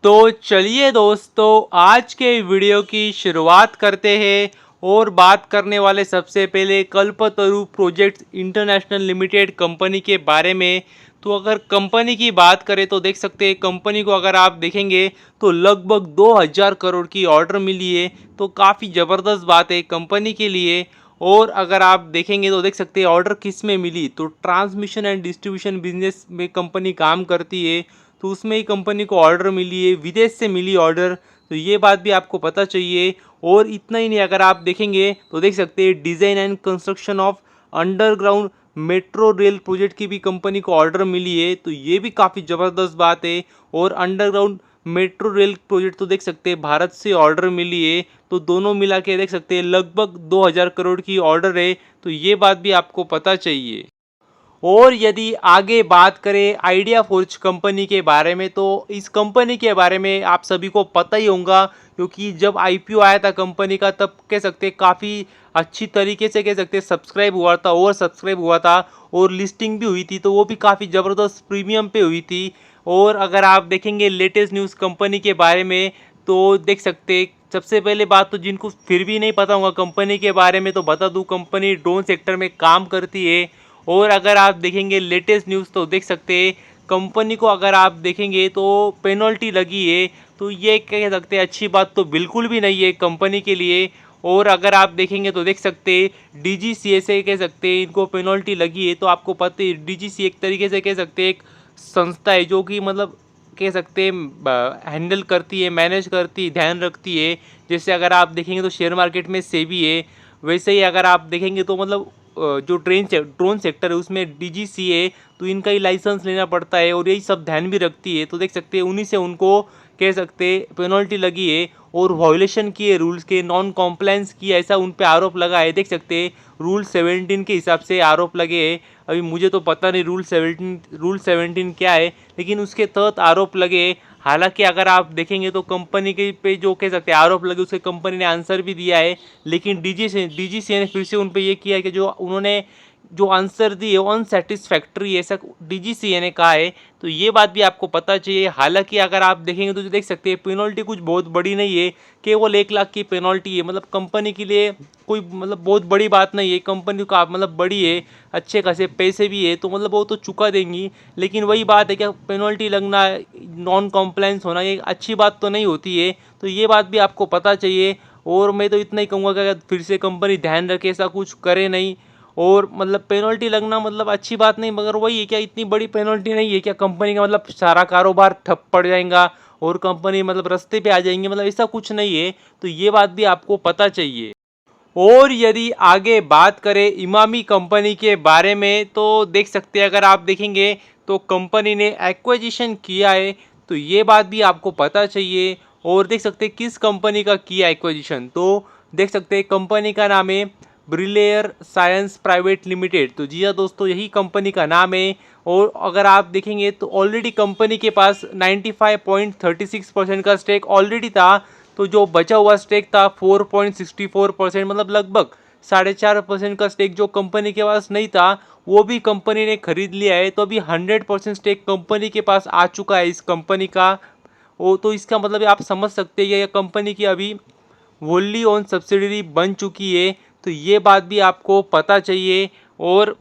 तो चलिए दोस्तों, आज के वीडियो की शुरुआत करते हैं और बात करने वाले सबसे पहले कल्पतरु प्रोजेक्ट्स इंटरनेशनल लिमिटेड कंपनी के बारे में। तो अगर कंपनी की बात करें तो देख सकते हैं, कंपनी को अगर आप देखेंगे तो लगभग 2000 करोड़ की ऑर्डर मिली है। तो काफ़ी ज़बरदस्त बात है कंपनी के लिए। और अगर आप देखेंगे तो देख सकते हैं ऑर्डर किस में मिली, तो ट्रांसमिशन एंड डिस्ट्रीब्यूशन बिजनेस में कंपनी काम करती है। तो उसमें ही कंपनी को ऑर्डर मिली है, विदेश से मिली ऑर्डर। तो ये बात भी आपको पता चाहिए। और इतना ही नहीं, अगर आप देखेंगे तो देख सकते हैं design and construction of underground metro rail project की भी कंपनी को ऑर्डर मिली है। तो ये भी काफ़ी ज़बरदस्त बात है। और अंडरग्राउंड मेट्रो रेल प्रोजेक्ट तो देख सकते हैं भारत से ऑर्डर मिली है। तो दोनों मिला के देख सकते हैं लगभग 2000 करोड़ की ऑर्डर है। तो ये बात भी आपको पता चाहिए। और यदि आगे बात करें आइडिया फोर्ज कंपनी के बारे में, तो इस कंपनी के बारे में आप सभी को पता ही होगा, क्योंकि जब आईपीओ आया था कंपनी का तब कह सकते हैं काफ़ी अच्छी तरीके से कह सकते हैं सब्सक्राइब हुआ था, और सब्सक्राइब हुआ था और लिस्टिंग भी हुई थी। तो वो भी काफ़ी ज़बरदस्त प्रीमियम पे हुई थी। और अगर आप देखेंगे लेटेस्ट न्यूज़ कंपनी के बारे में, तो देख सकते हैं सबसे पहले बात तो जिनको फिर भी नहीं पता होगा कंपनी के बारे में तो बता दूं, कंपनी ड्रोन सेक्टर में काम करती है। और अगर आप देखेंगे लेटेस्ट न्यूज़ तो देख सकते हैं कंपनी को अगर आप देखेंगे तो पेनल्टी लगी है। तो ये कह सकते हैं अच्छी बात तो बिल्कुल भी नहीं है कंपनी के लिए। और अगर आप देखेंगे तो देख सकते हैं डीजीसीए से कह सकते हैं इनको पेनल्टी लगी है। तो आपको पता है डीजीसीए एक तरीके से कह सकते हैं एक संस्था है जो कि मतलब कह सकते हैं हैंडल करती है, मैनेज करती है, ध्यान रखती है। जैसे अगर आप देखेंगे तो शेयर मार्केट में सेबी है, वैसे ही अगर आप देखेंगे तो मतलब जो ड्रोन सेक्टर है उसमें डीजीसीए, तो इनका ही लाइसेंस लेना पड़ता है और यही सब ध्यान भी रखती है। तो देख सकते हैं उन्हीं से उनको कह सकते हैं पेनल्टी लगी है। और वायोलेशन किए रूल्स के, नॉन कॉम्प्लायंस की, ऐसा उन पे आरोप लगा है। देख सकते हैं रूल 17 के हिसाब से आरोप लगे हैं। अभी मुझे तो पता नहीं रूल 17 क्या है, लेकिन उसके तहत आरोप लगे। हालांकि अगर आप देखेंगे तो कंपनी के पे जो कह सकते हैं आरोप लगे उसके कंपनी ने आंसर भी दिया है। लेकिन डीजीसीए ने फिर से उन पे ये किया है कि जो उन्होंने जो आंसर दी है वो अनसेटिस्फैक्ट्री, ऐसा डीजीसीए ने कहा है। तो ये बात भी आपको पता चाहिए। हालांकि अगर आप देखेंगे तो जो देख सकते हैं पेनल्टी कुछ बहुत बड़ी नहीं है, केवल 1 लाख की पेनल्टी है। मतलब कंपनी के लिए कोई मतलब बहुत बड़ी बात नहीं है। कंपनी का मतलब बड़ी है, अच्छे खासे पैसे भी है, तो मतलब वो तो चुका देंगी। लेकिन वही बात है कि पेनल्टी लगना, नॉन कॉम्प्लायंस होना ये अच्छी बात तो नहीं होती है। तो ये बात भी आपको पता चाहिए। और मैं तो इतना ही कहूँगा कि अगर फिर से कंपनी ध्यान रखे, ऐसा कुछ करे नहीं। और मतलब पेनल्टी लगना मतलब अच्छी बात नहीं, मगर वही है क्या इतनी बड़ी पेनल्टी नहीं है क्या कंपनी का मतलब सारा कारोबार ठप पड़ जाएगा और कंपनी मतलब रास्ते पे आ जाएंगे, मतलब ऐसा कुछ नहीं है। तो ये बात भी आपको पता चाहिए। और यदि आगे बात करें इमामी कंपनी के बारे में, तो देख सकते हैं अगर आप देखेंगे तो कंपनी ने एक्विजिशन किया है। तो ये बात भी आपको पता चाहिए। और देख सकते हैं किस कंपनी का किया एक्विजिशन, तो देख सकते हैं कंपनी का नाम है ब्रिलेयर साइंस प्राइवेट लिमिटेड। तो जी हाँ दोस्तों, यही कंपनी का नाम है। और अगर आप देखेंगे तो ऑलरेडी कंपनी के पास 95.36% का स्टेक ऑलरेडी था। तो जो बचा हुआ स्टेक था 4.64%, मतलब लगभग 4.5% का स्टेक जो कंपनी के पास नहीं था वो भी कंपनी ने खरीद लिया है। तो अभी 100% स्टेक कंपनी के पास आ चुका है इस कंपनी का। वो तो इसका मतलब आप समझ सकते हैं ये कंपनी की अभी वोल्ली ओन सब्सिडरी बन चुकी है। तो ये बात भी आपको पता चाहिए। और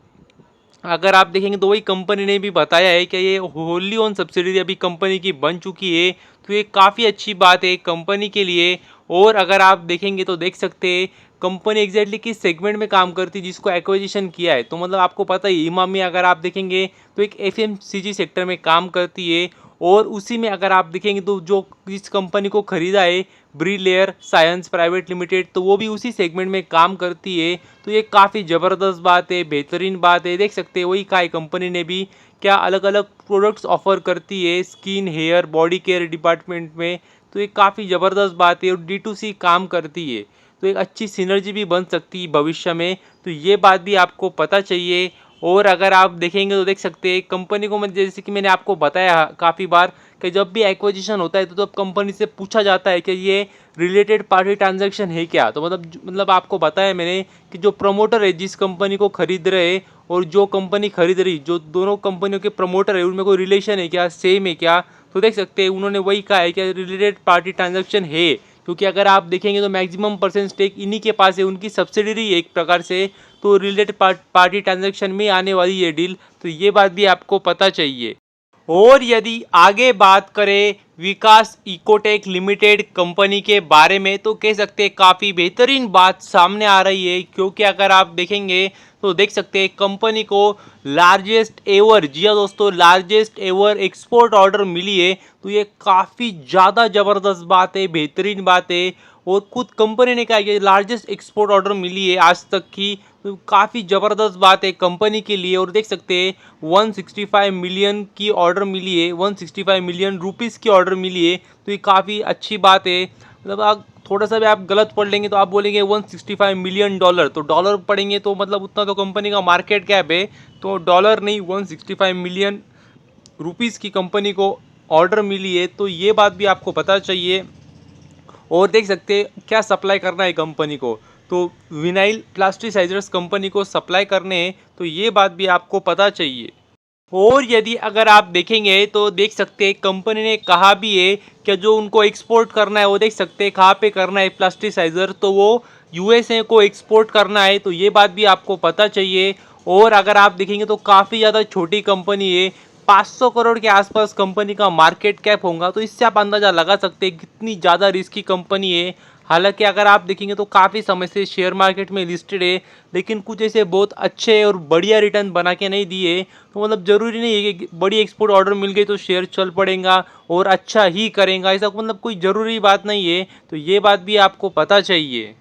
अगर आप देखेंगे तो वही कंपनी ने भी बताया है कि ये होली ओन सब्सिडरी अभी कंपनी की बन चुकी है। तो ये काफ़ी अच्छी बात है कंपनी के लिए। और अगर आप देखेंगे तो देख सकते हैं कंपनी एग्जैक्टली किस सेगमेंट में काम करती है जिसको एक्विजिशन किया है। तो मतलब आपको पता है इमामी अगर आप देखेंगे तो एक एफएमसीजी सेक्टर में काम करती है। और उसी में अगर आप देखेंगे तो जो इस कंपनी को खरीदा है ब्रिलेयर साइंस प्राइवेट लिमिटेड, तो वो भी उसी सेगमेंट में काम करती है। तो ये काफ़ी ज़बरदस्त बात है, बेहतरीन बात है। देख सकते हैं वही का कंपनी ने भी क्या अलग अलग प्रोडक्ट्स ऑफर करती है skin hair body care department में। तो ये काफ़ी ज़बरदस्त बात है और D2C काम करती है। तो एक अच्छी सिनर्जी भी बन सकती है भविष्य में। तो ये बात भी आपको पता चाहिए। और अगर आप देखेंगे तो देख सकते हैं कंपनी को, मैं जैसे कि मैंने आपको बताया काफ़ी बार कि जब भी एक्विजिशन होता है तो तब कंपनी से पूछा जाता है कि ये रिलेटेड पार्टी ट्रांजैक्शन है क्या। तो मतलब आपको बताया मैंने कि जो प्रमोटर है जिस कंपनी को खरीद रहे और जो कंपनी खरीद रही, जो दोनों कंपनियों के प्रमोटर है उनमें कोई रिलेशन है क्या, सेम है क्या। तो देख सकते हैं उन्होंने वही कहा है कि रिलेटेड पार्टी ट्रांजैक्शन है, क्योंकि अगर आप देखेंगे तो मैक्सिमम परसेंट स्टेक इन्हीं के पास है, उनकी सब्सिडरी है एक प्रकार से। तो रिलेटेड पार्टी ट्रांजैक्शन में आने वाली ये डील, तो ये बात भी आपको पता चाहिए। और यदि आगे बात करें विकास इकोटेक लिमिटेड कंपनी के बारे में, तो कह सकते हैं काफ़ी बेहतरीन बात सामने आ रही है, क्योंकि अगर आप देखेंगे तो देख सकते हैं कंपनी को लार्जेस्ट एवर, जी हाँ दोस्तों, लार्जेस्ट एवर एक्सपोर्ट ऑर्डर मिली है। तो ये काफ़ी ज़्यादा ज़बरदस्त बात है, बेहतरीन बात है। और खुद कंपनी ने कहा कि लार्जेस्ट एक्सपोर्ट ऑर्डर मिली है आज तक की, तो काफ़ी ज़बरदस्त बात है कंपनी के लिए। और देख सकते हैं 165 मिलियन की ऑर्डर मिली है, 165 मिलियन रुपीज़ की ऑर्डर मिली है। तो ये काफ़ी अच्छी बात है। मतलब आप थोड़ा सा भी आप गलत पढ़ लेंगे तो आप बोलेंगे 165 मिलियन डॉलर, तो डॉलर पढ़ेंगे तो मतलब उतना तो कंपनी का मार्केट कैप है। तो डॉलर नहीं, 165 मिलियन रुपीज़ की कंपनी को ऑर्डर मिली है, तो ये बात भी आपको पता चाहिए। और देख सकते हैं क्या सप्लाई करना है कंपनी को, तो विनाइल प्लास्टिसाइजर्स कंपनी को सप्लाई करने हैं, तो ये बात भी आपको पता चाहिए। और यदि अगर आप देखेंगे तो देख सकते हैं कंपनी ने कहा भी है कि जो उनको एक्सपोर्ट करना है वो देख सकते हैं कहाँ पे करना है प्लास्टिसाइजर, तो वो यूएसए को एक्सपोर्ट करना है, तो ये बात भी आपको पता चाहिए। और अगर आप देखेंगे तो काफ़ी ज़्यादा छोटी कंपनी है, 500 करोड़ के आसपास कंपनी का मार्केट कैप होगा, तो इससे आप अंदाज़ा लगा सकते हैं कितनी ज़्यादा रिस्की कंपनी है। हालांकि अगर आप देखेंगे तो काफ़ी समय से शेयर मार्केट में लिस्टेड है, लेकिन कुछ ऐसे बहुत अच्छे और बढ़िया रिटर्न बना के नहीं दिए। तो मतलब ज़रूरी नहीं है कि बड़ी एक्सपोर्ट ऑर्डर मिल गई तो शेयर चल पड़ेगा और अच्छा ही करेगा, ऐसा मतलब कोई ज़रूरी बात नहीं है। तो ये बात भी आपको पता चाहिए।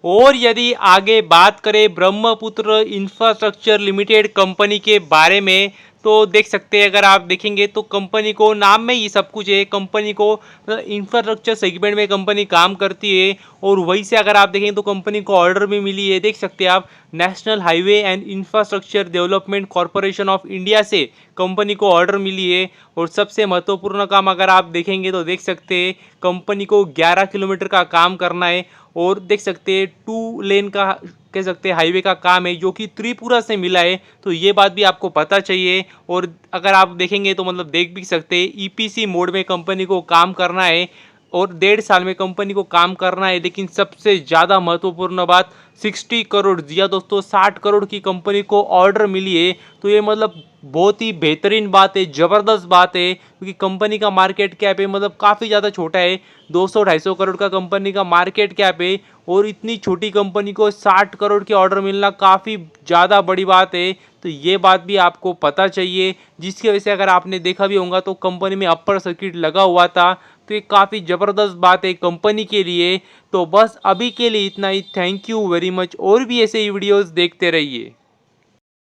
और यदि आगे बात करें ब्रह्मपुत्र इंफ्रास्ट्रक्चर लिमिटेड कंपनी के बारे में, तो देख सकते हैं अगर आप देखेंगे तो कंपनी को नाम में ही सब कुछ है। कंपनी को इंफ्रास्ट्रक्चर सेगमेंट में कंपनी काम करती है, और वहीं से अगर आप देखेंगे तो कंपनी को ऑर्डर भी मिली है। देख सकते हैं आप, national highway and infrastructure development corporation of India से कंपनी को ऑर्डर मिली है। और सबसे महत्वपूर्ण काम अगर आप देखेंगे तो देख सकते हैं कंपनी को 11 किलोमीटर का काम करना है, और देख सकते हैं 2 लेन का कह सकते हैं हाईवे का काम है जो कि त्रिपुरा से मिला है। तो ये बात भी आपको पता चाहिए। और अगर आप देखेंगे तो मतलब देख भी सकते हैं ईपीसी मोड में कंपनी को काम करना है, और 1.5 साल में कंपनी को काम करना है। लेकिन सबसे ज़्यादा महत्वपूर्ण बात 60 करोड़, जी हाँ दोस्तों, 60 करोड़ की कंपनी को ऑर्डर मिली है। तो ये मतलब बहुत ही बेहतरीन बात है, ज़बरदस्त बात है, क्योंकि कंपनी का मार्केट कैप है मतलब काफ़ी ज़्यादा छोटा है, 200-250 करोड़ का कंपनी का मार्केट कैप है। और इतनी छोटी कंपनी को 60 करोड़ के ऑर्डर मिलना काफ़ी ज़्यादा बड़ी बात है। तो ये बात भी आपको पता चाहिए, जिसकी वजह से अगर आपने देखा भी होगा तो कंपनी में अपर सर्किट लगा हुआ था। तो ये काफ़ी ज़बरदस्त बात है कंपनी के लिए। तो बस अभी के लिए इतना ही। Thank you very much. और भी ऐसे ही वीडियोस देखते रहिए।